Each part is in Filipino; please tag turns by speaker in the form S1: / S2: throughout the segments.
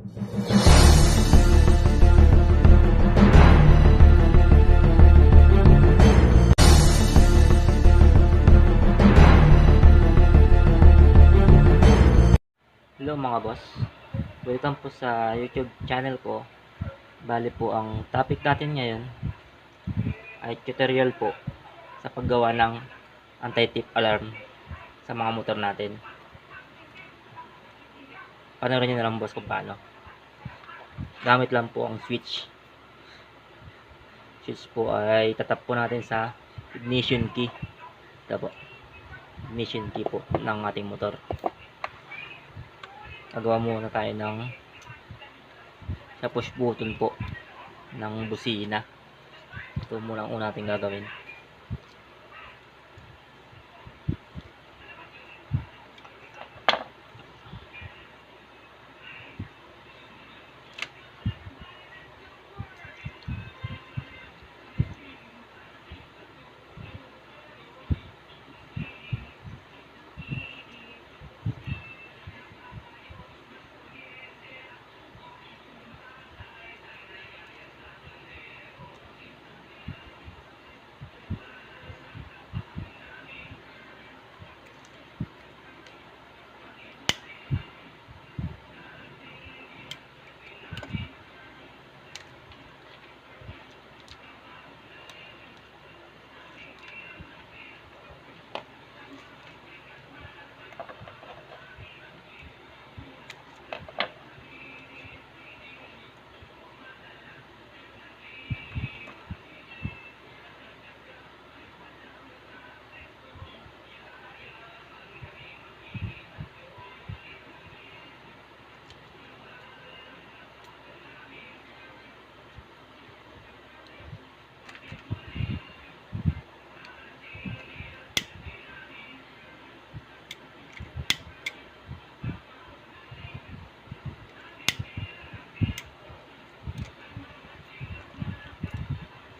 S1: Hello mga boss, welcome po sa YouTube channel ko. Bali po ang topic natin ngayon ay tutorial po sa paggawa ng anti-tip alarm sa mga motor natin. Panoorin nyo na lang boss kung paano. Gamit lang po ang switch. Switch po ay tatap po natin sa ignition key. Ito po, ignition key po ng ating motor. Gagawa muna tayo ng sa push button po ng busina. Ito muna ang una natin gagawin.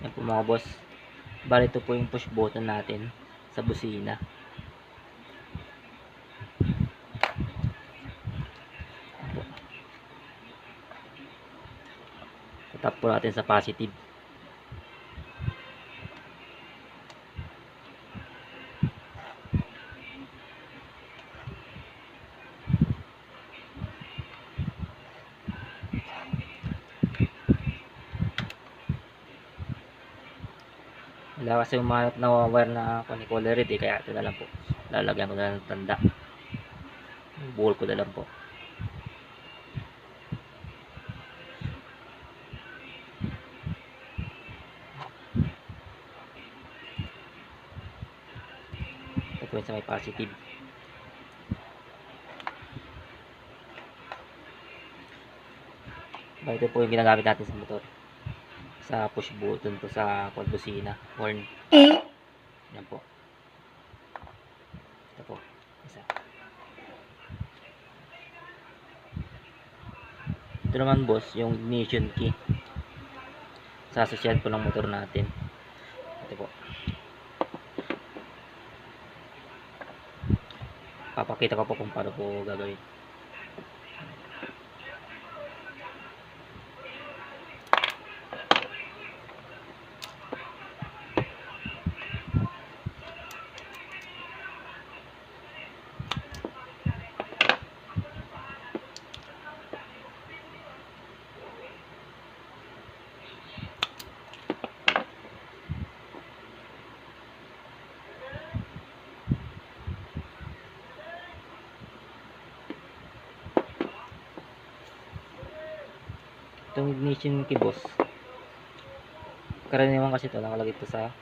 S1: Yan po mga boss. Bali ito po yung push button natin sa busina. Tap po natin sa positive. Wala kasi umanap na wire na color red kaya ito na lang po. Lalagyan ko na lang ng tanda. Buhol ko na lang po. Ito po sa may positive. Ito po yung ginagamit natin sa motor. Sa push button po sa busina. Horn. Yan po. Ito po. Isa. Ito naman boss, yung ignition key. Sa associate po ng motor natin. Ito po. Papakita ko po kung paano po gagawin. Itong ignition key boss, karaniwan kasi ito nakalagay ito sa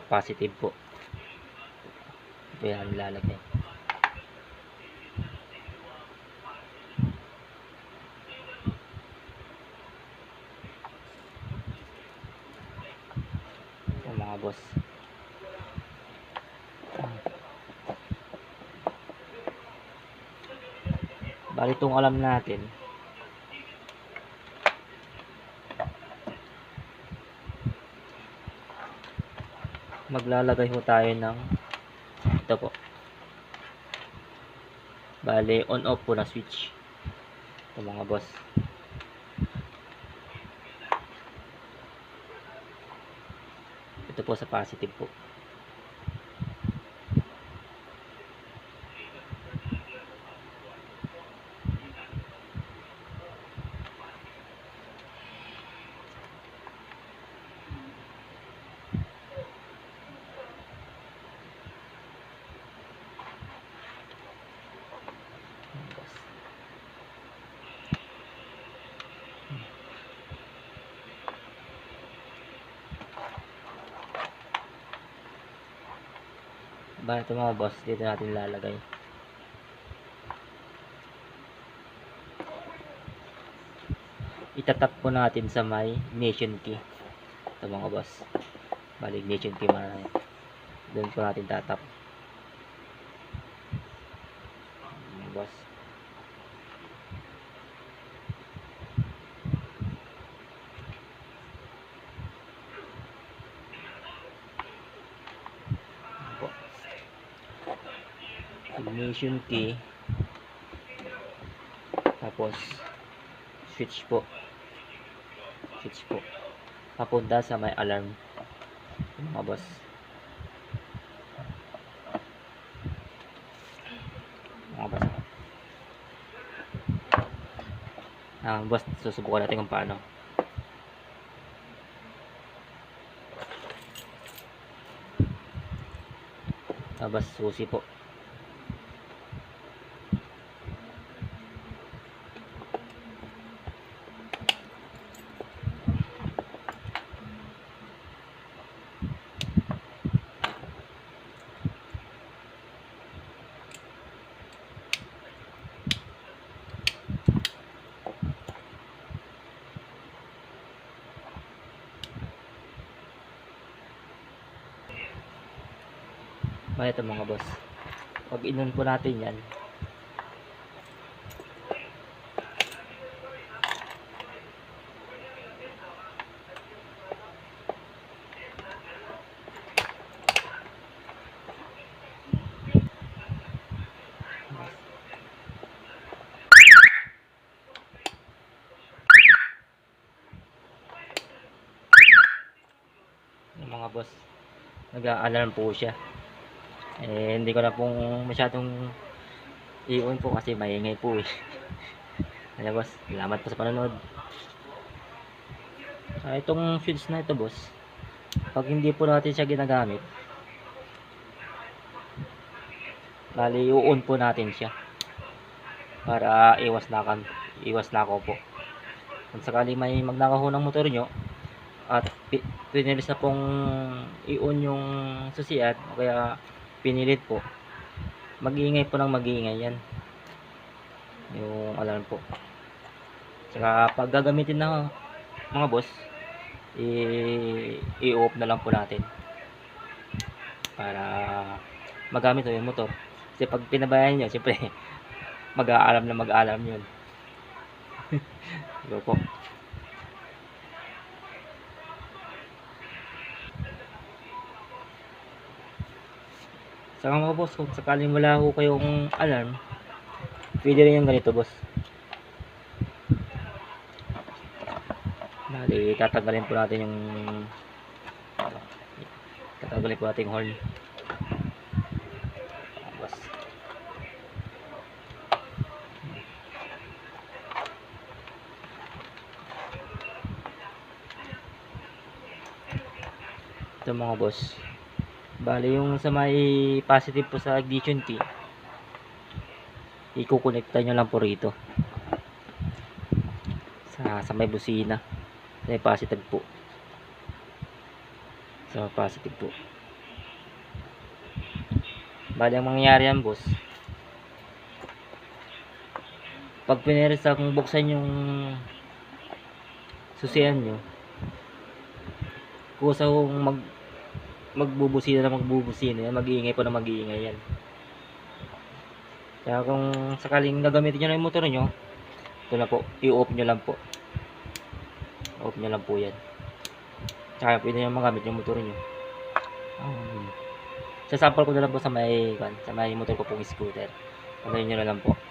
S1: positive po. Ito yan nilalagay. Ito mga boss. Bali itong alam natin, maglalagay ho tayo ng ito po. Bale, on off po na switch. Ito mga boss. Ito po sa positive po. Ba, ito mga boss, dito natin lalagay. Itatap po natin sa may ignition key. Ito mga boss. Bali, ignition key muna. Doon po natin tatap. Mga boss. Ignition key, tapos switch po, papunta sa may alarm, mga boss. Boss, susubukan natin kung paano. Tapos susi po. Ito mga boss, pag inon po natin yan, yung mga boss, nag-a-alarm po siya. Hindi ko na pong masyadong i-on po kasi maingay po eh. Kaya boss, salamat po sa panonood. Itong switch na ito boss, pag hindi po natin siya ginagamit, bali i-on po natin siya para iwas na ako po. Kung sakali may magnakaw ng motor nyo at pinilis na pong i-on yung susian o kaya pinilit po, mag-iingay po ng mag-iingay yan yung alarm po. Saka pag gagamitin na mga boss, i-off na lang po natin para magamit yung motor. Kasi pag pinabayaan nyo, siyempre mag-aalarm na mag-aalarm yun. Go po. Saka mga boss, kung sakaling wala ko kayong alarm, pwede rin yung ganito boss. Bali, tatanggalin po natin yung horn. Boss. Ito mga boss, bali yung sa may positive po sa ignition key, ikukonekta nyo lang po rito sa may busina, sa may positive po, bali ang mangyayari yan boss, pag piniris kung buksan yung susian nyo, kusa kung magbubusina yan, mag-iingay po na mag-iingay yan. Kaya kung sakaling gagamitin nyo na yung motor nyo, ito na po, i-off nyo lang po. Off nyo lang po yan. Tsaka pwede nyo magamit yung motor nyo. Sasample ko na lang po sa may motor ko pong scooter. Panayin nyo na lang po.